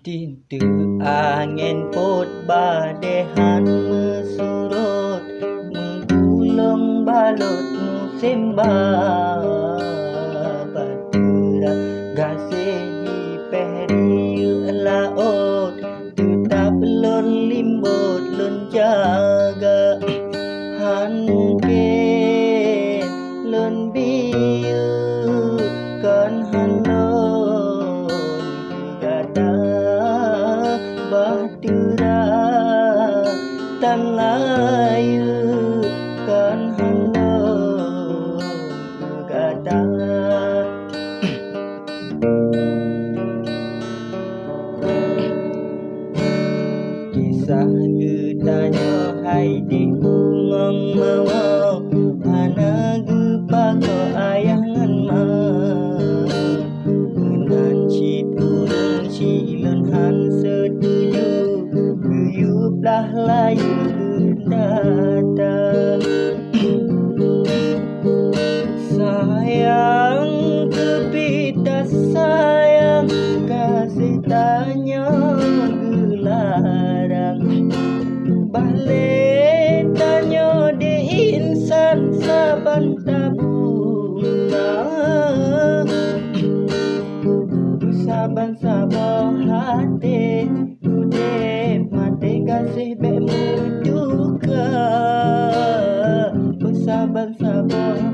Tintu angin pot badehan mesurut, menggulung balut musim batera gasih di pehri laut, tetap lon limbut lon jaga hanken lon biu kan hanon gada bahtera tan layu kan hanon gada. Kisah gedanyo hai di ungong mau ana gepako ayangan menan cit urang cilon han setuju guyuplah layu data sayang kepita sayang kasih tanya balik tanyo di insan saban tabunga saban sabah hati udep mati kasih be muduka saban sabah